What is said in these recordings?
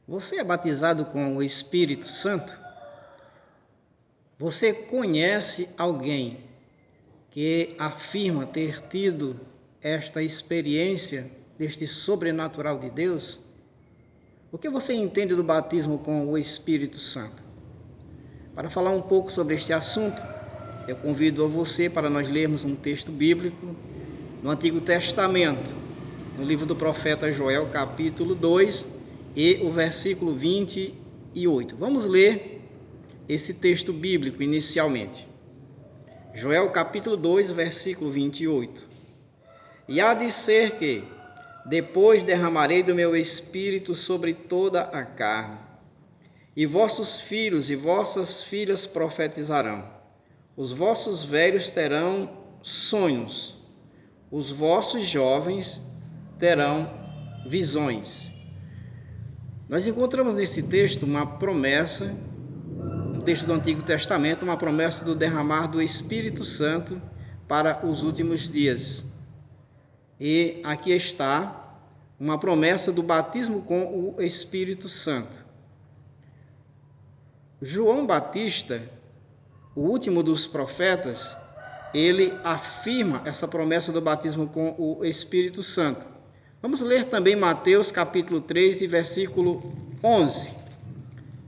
Você é batizado com o Espírito Santo? Você conhece alguém que afirma ter tido esta experiência deste sobrenatural de Deus? O que você entende do batismo com o Espírito Santo? Para falar um pouco sobre este assunto, eu convido a você para nós lermos um texto bíblico no Antigo Testamento, no livro do profeta Joel, capítulo 2, e o versículo 28. Vamos ler esse texto bíblico inicialmente. Joel, capítulo 2, versículo 28. E há de ser que, depois derramarei do meu espírito sobre toda a carne, e vossos filhos e vossas filhas profetizarão, os vossos velhos terão sonhos, os vossos jovens terão visões. Nós encontramos nesse texto uma promessa, no texto do Antigo Testamento, uma promessa do derramar do Espírito Santo para os últimos dias. E aqui está uma promessa do batismo com o Espírito Santo. João Batista, o último dos profetas, ele afirma essa promessa do batismo com o Espírito Santo. Vamos ler também Mateus capítulo 3 e versículo 11.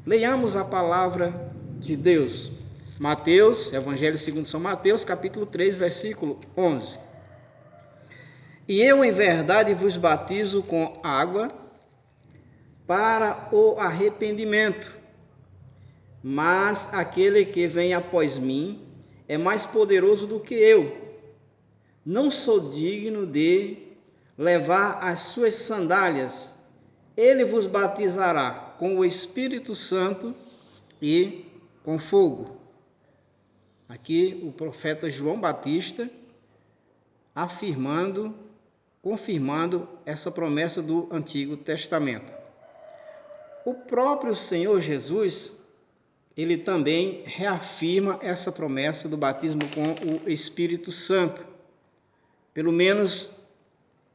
Leiamos a palavra de Deus. Mateus, Evangelho segundo São Mateus, capítulo 3, versículo 11. E eu em verdade vos batizo com água para o arrependimento, mas aquele que vem após mim é mais poderoso do que eu. Não sou digno de levar as suas sandálias. Ele vos batizará com o Espírito Santo e com fogo. Aqui o profeta João Batista confirmando essa promessa do Antigo Testamento. O próprio Senhor Jesus, ele também reafirma essa promessa do batismo com o Espírito Santo. Pelo menos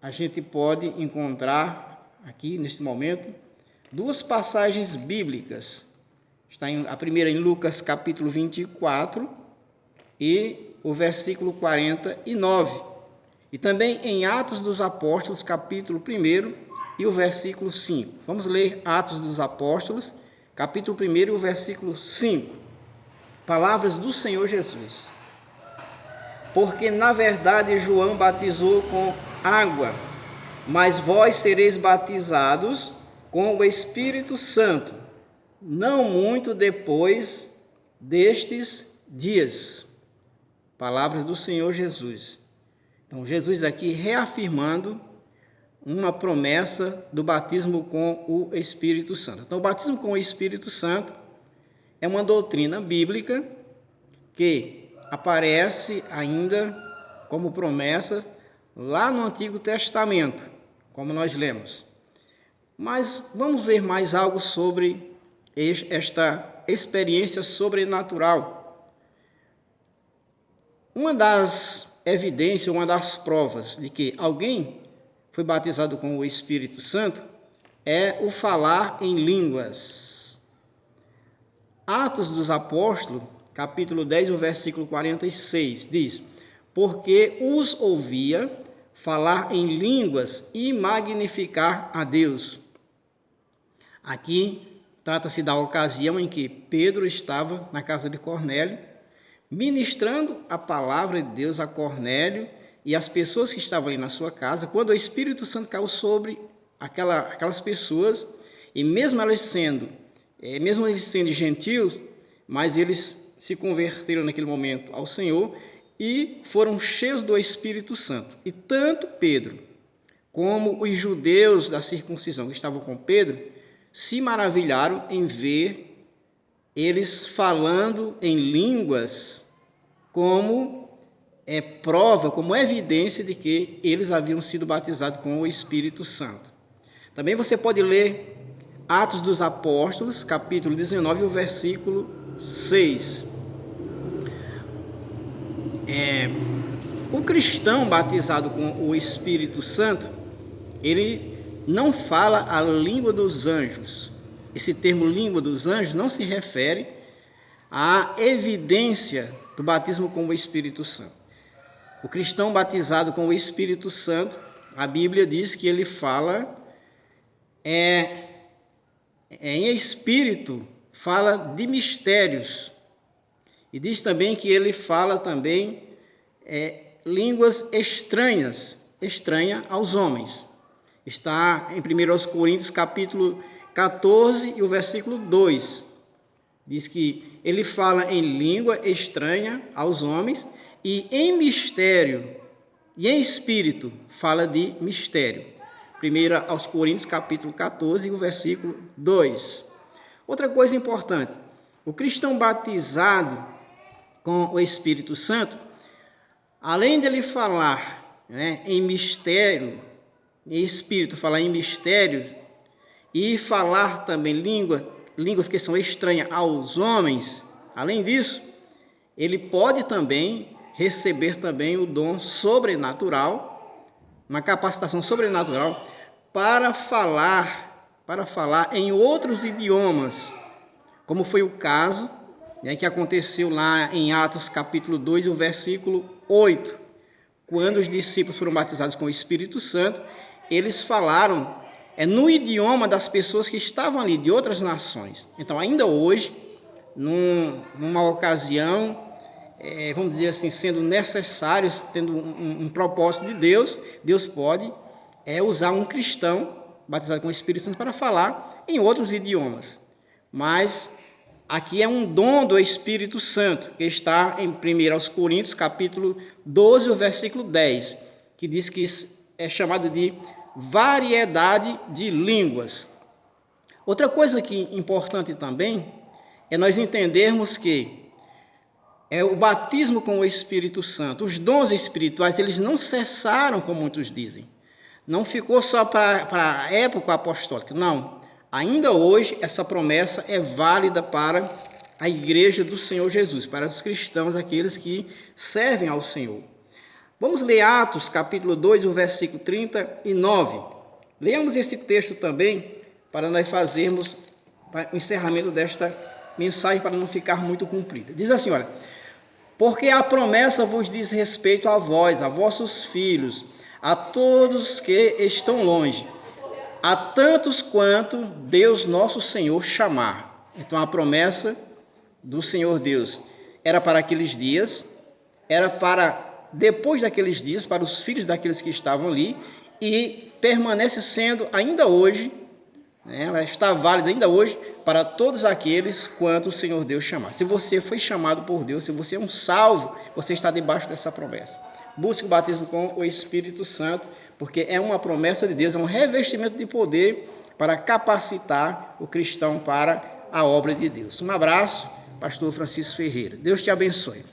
a gente pode encontrar aqui, neste momento, duas passagens bíblicas. Está a primeira em Lucas, capítulo 24, e o versículo 49. E também em Atos dos Apóstolos, capítulo 1 e o versículo 5. Vamos ler Atos dos Apóstolos, capítulo 1 e o versículo 5. Palavras do Senhor Jesus. Porque, na verdade, João batizou com água, mas vós sereis batizados com o Espírito Santo, não muito depois destes dias. Palavras do Senhor Jesus. Então, Jesus aqui reafirmando uma promessa do batismo com o Espírito Santo. Então, o batismo com o Espírito Santo é uma doutrina bíblica que aparece ainda como promessa lá no Antigo Testamento, como nós lemos. Mas vamos ver mais algo sobre esta experiência sobrenatural. Uma das evidências, uma das provas de que alguém foi batizado com o Espírito Santo é o falar em línguas. Atos dos Apóstolos, capítulo 10, o versículo 46, diz: porque os ouvia falar em línguas e magnificar a Deus. Aqui trata-se da ocasião em que Pedro estava na casa de Cornélio, ministrando a palavra de Deus a Cornélio e as pessoas que estavam ali na sua casa, quando o Espírito Santo caiu sobre aquelas pessoas, e mesmo eles sendo gentios, mas eles se converteram naquele momento ao Senhor e foram cheios do Espírito Santo. E tanto Pedro como os judeus da circuncisão que estavam com Pedro se maravilharam em ver eles falando em línguas como prova, como evidência de que eles haviam sido batizados com o Espírito Santo. Também você pode ler Atos dos Apóstolos, capítulo 19, o versículo 6. O cristão batizado com o Espírito Santo, ele não fala a língua dos anjos, esse termo língua dos anjos não se refere à evidência do batismo com o Espírito Santo. O cristão batizado com o Espírito Santo, a Bíblia diz que ele fala em espírito, fala de mistérios. E diz também que ele fala também línguas estranha aos homens. Está em 1 Coríntios capítulo 14 e o versículo 2. Diz que ele fala em língua estranha aos homens e em mistério e em espírito fala de mistério. 1 Coríntios capítulo 14 e o versículo 2. Outra coisa importante, o cristão batizado com o Espírito Santo, além dele falar em mistério, em espírito, falar em mistérios e falar também línguas que são estranhas aos homens, além disso, ele pode também receber também o dom sobrenatural, uma capacitação sobrenatural para falar em outros idiomas, como foi o caso que aconteceu lá em Atos capítulo 2, o versículo 8, quando os discípulos foram batizados com o Espírito Santo, eles falaram no idioma das pessoas que estavam ali, de outras nações. Então, ainda hoje, numa ocasião, vamos dizer assim, sendo necessário, tendo um propósito de Deus, Deus pode usar um cristão batizado com o Espírito Santo para falar em outros idiomas. Mas aqui é um dom do Espírito Santo, que está em 1 Coríntios, capítulo 12, o versículo 10, que diz que é chamado de variedade de línguas. Outra coisa que importante também é nós entendermos que o batismo com o Espírito Santo, os dons espirituais, eles não cessaram, como muitos dizem. Não ficou só para a época apostólica, não. Ainda hoje, essa promessa é válida para a igreja do Senhor Jesus, para os cristãos, aqueles que servem ao Senhor. Vamos ler Atos, capítulo 2, o versículo 39. Leamos esse texto também, para nós fazermos o encerramento desta mensagem, para não ficar muito comprida. Diz assim, olha: porque a promessa vos diz respeito a vós, a vossos filhos, a todos que estão longe, a tantos quanto Deus nosso Senhor chamar. Então a promessa do Senhor Deus era para aqueles dias, era para depois daqueles dias, para os filhos daqueles que estavam ali, e permanece sendo ainda hoje, ela está válida ainda hoje para todos aqueles quanto o Senhor Deus chamar. Se você foi chamado por Deus, se você é um salvo, você está debaixo dessa promessa. Busque o batismo com o Espírito Santo, porque é uma promessa de Deus, é um revestimento de poder para capacitar o cristão para a obra de Deus. Um abraço, pastor Francisco Ferreira. Deus te abençoe.